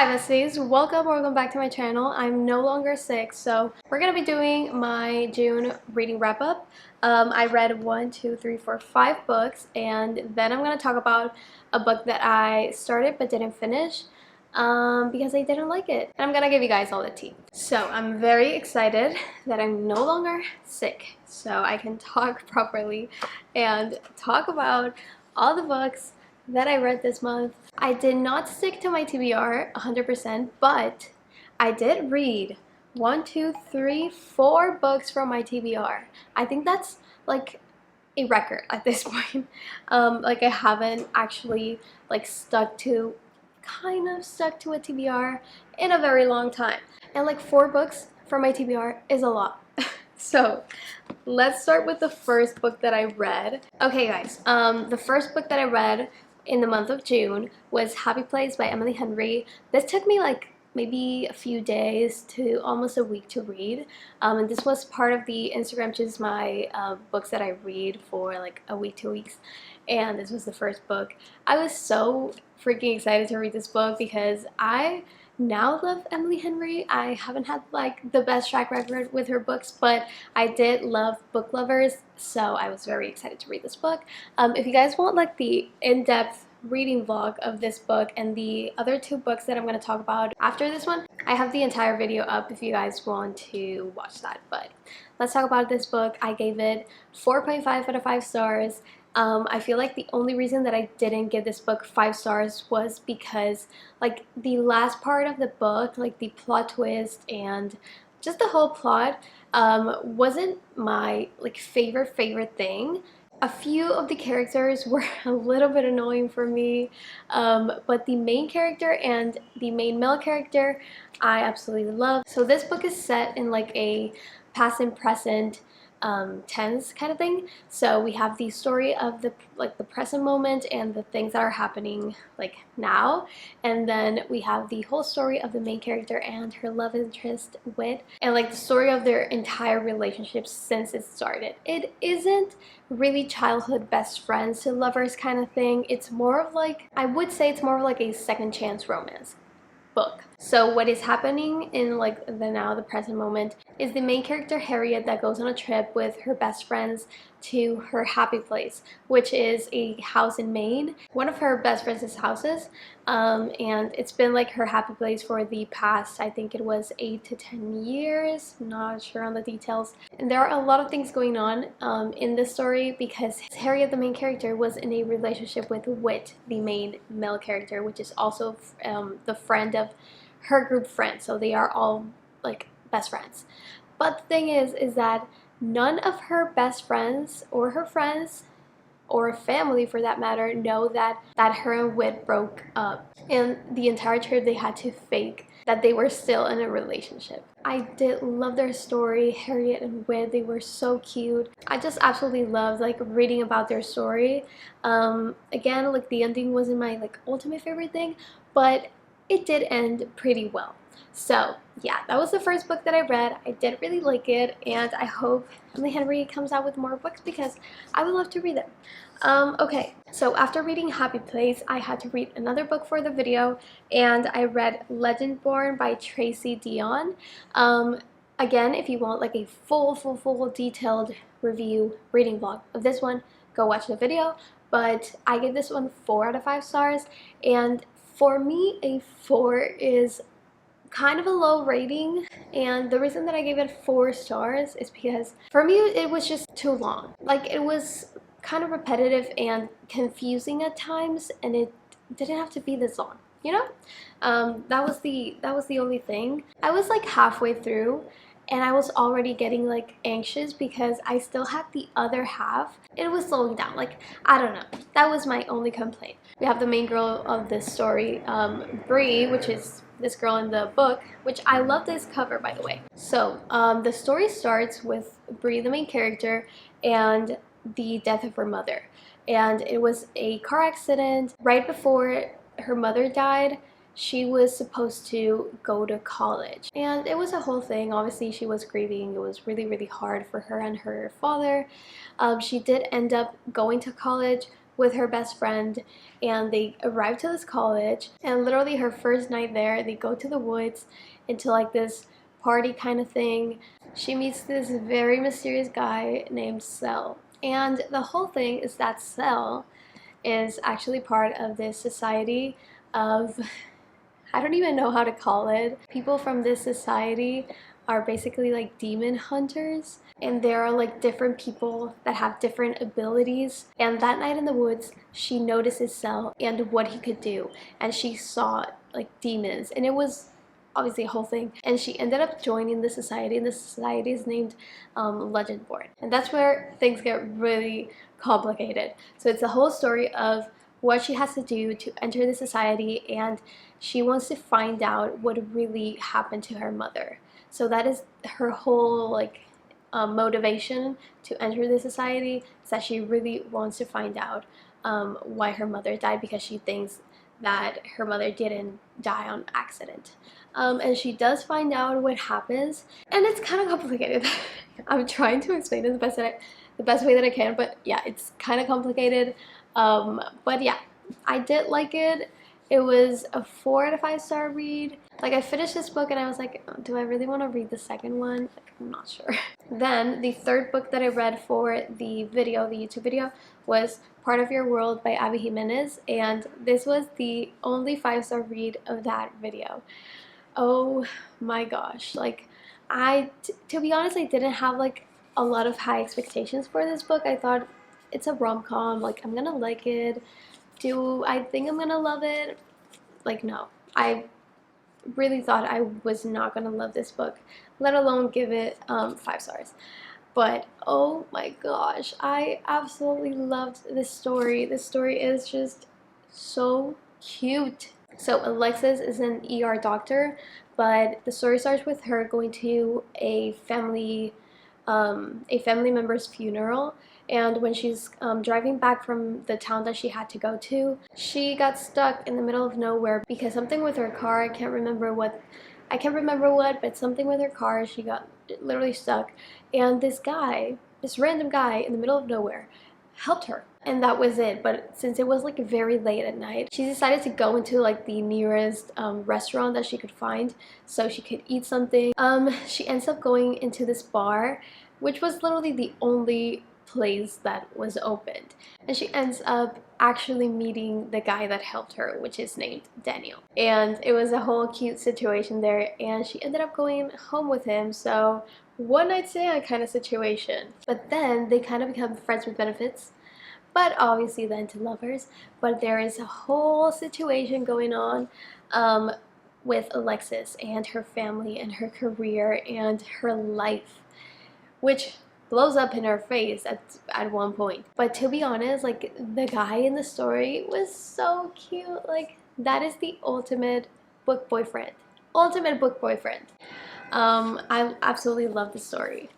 Hi besties, welcome back to my channel. I'm no longer sick, so we're gonna be doing my June reading wrap up. I read 5 books, and then I'm gonna talk about a book that I started but didn't finish because I didn't like it. And I'm gonna give you guys all the tea. So I'm very excited that I'm no longer sick, so I can talk properly and talk about all the books that I read this month. I did not stick to my TBR 100%, but I did read 4 books from my TBR. I think that's like a record at this point. Like I haven't actually like kind of stuck to a TBR in a very long time. And like 4 books from my TBR is a lot. So let's start with the first book that I read. Okay guys, the first book that I read in the month of June was Happy Place by Emily Henry. This took me like maybe a few days to almost a week to read, and this was part of the Instagram Choose My books that I read for like a week, 2 weeks, and this was the first book. I was so freaking excited to read this book because I now love Emily Henry. I haven't had like the best track record with her books, but I did love Book Lovers, so I was very excited to read this book. If you guys want like the in-depth reading vlog of this book and the other 2 books that I'm going to talk about after this one, I have the entire video up if you guys want to watch that. But let's talk about this book. I gave it 4.5 out of 5 stars. I feel like the only reason that I didn't give this book 5 stars was because like the last part of the book, like the plot twist and just the whole plot wasn't my like favorite thing. A few of the characters were a little bit annoying for me, but the main character and the main male character I absolutely love. So this book is set in like a past and present tense kind of thing. So we have the story of the present moment and the things that are happening like now, and then we have the whole story of the main character and her love interest Wit, and like the story of their entire relationship since it started. It isn't really childhood best friends to lovers kind of thing. It's more of like, I would say it's more of like a second chance romance book. So what is happening in like the present moment is the main character Harriet that goes on a trip with her best friends to her happy place, which is a house in Maine, one of her best friends' houses, and it's been like her happy place for the past, I think it was 8 to 10 years, not sure on the details. And there are a lot of things going on in this story because Harriet, the main character, was in a relationship with Wit, the main male character, which is also the friend of her group friends, so they are all like best friends. But the thing is that none of her best friends or her friends or family for that matter know that her and Wit broke up, and the entire trip they had to fake that they were still in a relationship. I did love their story. Harriet and Wit, they were so cute. I just absolutely loved like reading about their story. Again, like the ending wasn't my like ultimate favorite thing, but it did end pretty well. So yeah, that was the first book that I read. I did really like it, and I hope Emily Henry comes out with more books because I would love to read them. Okay, so after reading Happy Place, I had to read another book for the video, and I read Legend Born by Tracy Dion. Again, if you want like a full detailed review reading vlog of this one, go watch the video. But I gave this one 4 out of 5 stars, and for me, a 4 is kind of a low rating, and the reason that I gave it 4 stars is because for me it was just too long. Like it was kind of repetitive and confusing at times, and it didn't have to be this long, you know? That was the only thing. I was like halfway through and I was already getting like anxious because I still had the other half. It was slowing down. Like, I don't know. That was my only complaint. We have the main girl of this story, Bree, which is this girl in the book, which I love this cover, by the way. So the story starts with Bree, the main character, and the death of her mother. And it was a car accident right before her mother died. She was supposed to go to college, and it was a whole thing. Obviously she was grieving. It was really hard for her and her father. She did end up going to college, with her best friend, and they arrive to this college, and literally her first night there, they go to the woods into like this party kind of thing. She meets this very mysterious guy named Cell, and the whole thing is that Cell is actually part of this society of, I don't even know how to call it. People from this society are basically like demon hunters, and there are like different people that have different abilities. And that night in the woods, she notices Cell and what he could do, and she saw like demons, and it was obviously a whole thing. And she ended up joining the society, and the society is named Legendborn, and that's where things get really complicated. So it's a whole story of what she has to do to enter the society, and she wants to find out what really happened to her mother. So that is her whole like motivation to enter the society, is that she really wants to find out why her mother died, because she thinks that her mother didn't die on accident. And she does find out what happens, and it's kind of complicated. I'm trying to explain it the best way that I can, but yeah, it's kind of complicated. But yeah, I did like it. It was a 4 out of 5 star read. Like, I finished this book and I was like, oh, do I really want to read the second one? Like, I'm not sure. Then the third book that I read for the YouTube video, was Part of Your World by Abby Jimenez, and this was the only 5-star read of that video. Oh my gosh, like, to be honest, I didn't have like a lot of high expectations for this book. I thought it's a rom-com, like I'm gonna like it. Do I think I'm gonna love it? Like, no. I really thought I was not gonna love this book, let alone give it 5 stars. But oh my gosh, I absolutely loved this story. This story is just so cute. So Alexis is an ER doctor, but the story starts with her going to a family member's funeral, and when she's driving back from the town that she had to go to, she got stuck in the middle of nowhere because something with her car, I can't remember what, but something with her car, she got literally stuck, and this random guy in the middle of nowhere helped her, and that was it. But since it was like very late at night, she decided to go into like the nearest restaurant that she could find so she could eat something. She ends up going into this bar, which was literally the only place that was opened, and she ends up actually meeting the guy that helped her, which is named Daniel, and it was a whole cute situation there, and she ended up going home with him. So one night stand kind of situation, but then they kind of become friends with benefits, but obviously then to lovers. But there is a whole situation going on with Alexis and her family and her career and her life, which blows up in her face at one point. But to be honest, like, the guy in the story was so cute. Like, that is the ultimate book boyfriend. I absolutely love the story.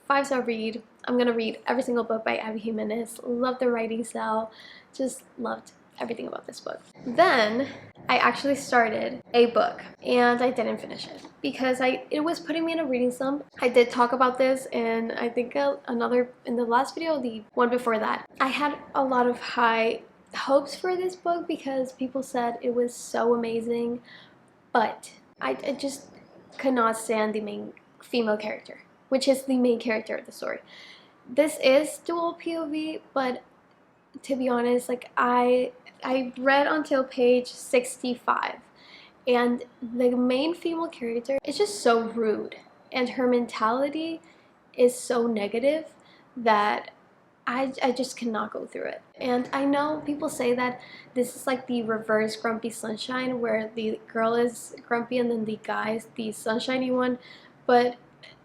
5-star read. I'm gonna read every single book by Abby Jimenez. Love the writing style. Just loved everything about this book. Then I actually started a book and I didn't finish it because it was putting me in a reading slump. I did talk about this in, I think, in the last video, the one before that. I had a lot of high hopes for this book because people said it was so amazing, but I just could not stand the main female character, which is the main character of the story. This is dual POV, but to be honest, like, I read until page 65, and the main female character is just so rude, and her mentality is so negative that I just cannot go through it. And I know people say that this is like the reverse Grumpy Sunshine, where the girl is grumpy and then the guy is the sunshiny one, but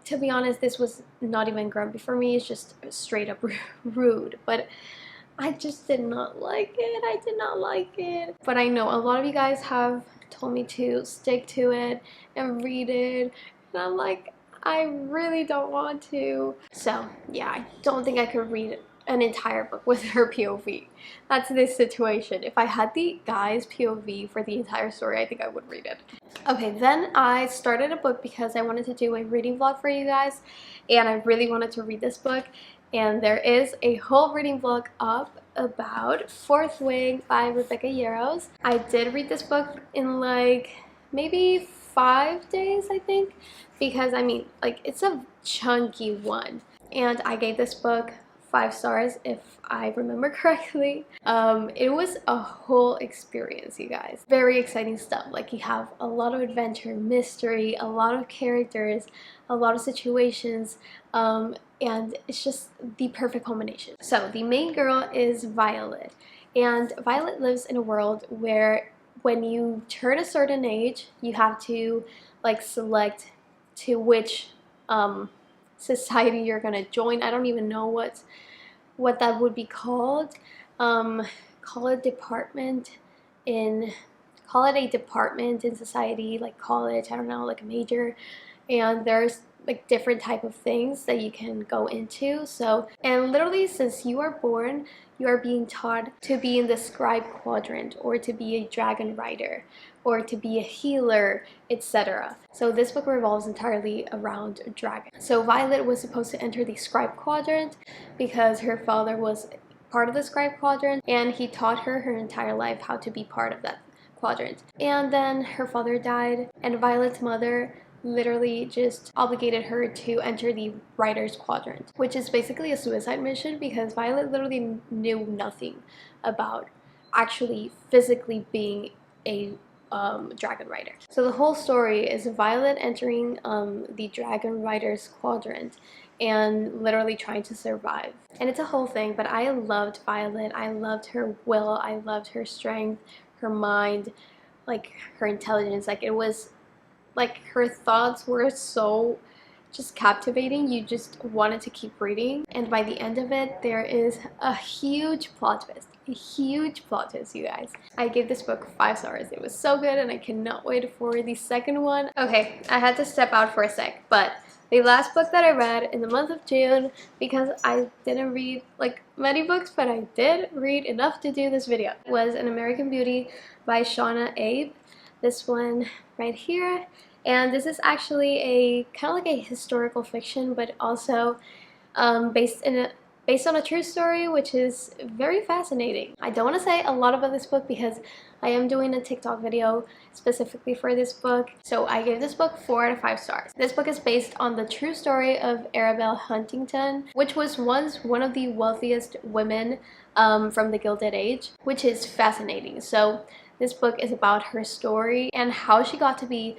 to be honest, this was not even grumpy for me. It's just straight up rude. But I just did not like it. I did not like it. But I know a lot of you guys have told me to stick to it and read it, and I'm like, I really don't want to. So yeah, I don't think I could read an entire book with her POV. That's this situation. If I had the guy's POV for the entire story, I think I would read it. Okay, then I started a book because I wanted to do a reading vlog for you guys, and I really wanted to read this book, and there is a whole reading vlog up about Fourth Wing by Rebecca Yarros. I did read this book in like maybe 5 days, I think, because I mean, like, it's a chunky one. And I gave this book 5 stars if I remember correctly. It was a whole experience, you guys. Very exciting stuff. Like, you have a lot of adventure, mystery, a lot of characters, a lot of situations, and it's just the perfect combination. So the main girl is Violet, and Violet lives in a world where when you turn a certain age, you have to like select to which society you're gonna join. I don't even know what that would be called. Call it department in call it a department in society, like college, I don't know, like a major. And there's like different type of things that you can go into. So, and literally since you are born, you are being taught to be in the scribe quadrant, or to be a dragon rider, or to be a healer, etc. So this book revolves entirely around dragons. So Violet was supposed to enter the scribe quadrant because her father was part of the scribe quadrant, and he taught her entire life how to be part of that quadrant. And then her father died, and Violet's mother literally just obligated her to enter the writer's quadrant, which is basically a suicide mission because Violet literally knew nothing about actually physically being a dragon rider. So the whole story is Violet entering the dragon rider's quadrant and literally trying to survive. And it's a whole thing, but I loved Violet. I loved her will, I loved her strength, her mind, like her intelligence. Like, it was like her thoughts were so just captivating. You just wanted to keep reading. And by the end of it, there is a huge plot twist. A huge plot twist, you guys. I gave this book 5 stars. It was so good, and I cannot wait for the second one. Okay, I had to step out for a sec, but the last book that I read in the month of June, because I didn't read like many books, but I did read enough to do this video, was An American Beauty by Shauna Abe. This one right here. And this is actually a kind of like a historical fiction, but also based on a true story, which is very fascinating. I don't want to say a lot about this book because I am doing a TikTok video specifically for this book. So I gave this book 4 out of 5 stars. This book is based on the true story of Arabelle Huntington, which was once one of the wealthiest women from the Gilded Age, which is fascinating. So this book is about her story and how she got to be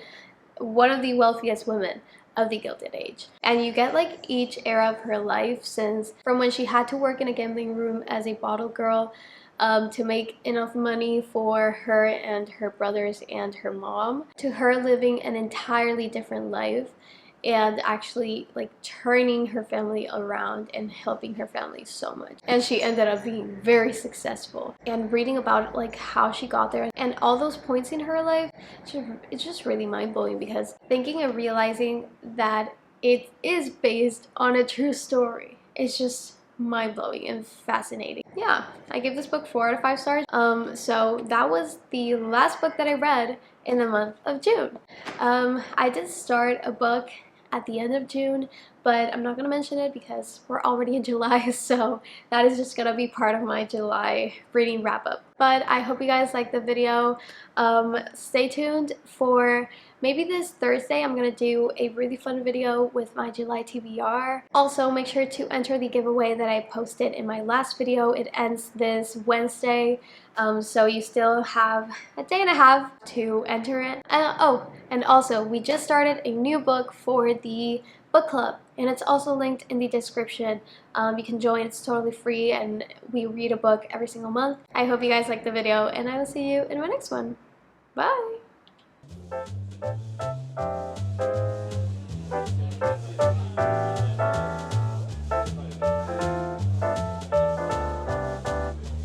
one of the wealthiest women of the Gilded Age. And you get like each era of her life, since from when she had to work in a gambling room as a bottle girl to make enough money for her and her brothers and her mom, to her living an entirely different life and actually like turning her family around and helping her family so much. And she ended up being very successful. And reading about like how she got there and all those points in her life, it's just really mind-blowing, because thinking and realizing that it is based on a true story, it's just mind-blowing and fascinating. Yeah, I give this book 4 out of 5 stars. So that was the last book that I read in the month of June. I did start a book at the end of June, but I'm not gonna mention it because we're already in July, so that is just gonna be part of my July reading wrap-up. But I hope you guys liked the video. Stay tuned for maybe this Thursday. I'm gonna do a really fun video with my July TBR. Also, make sure to enter the giveaway that I posted in my last video. It ends this Wednesday, so you still have a day and a half to enter it. And also, we just started a new book for the book club, and it's also linked in the description. You can join, it's totally free, and we read a book every single month. I hope you guys liked the video, and I will see you in my next one. Bye!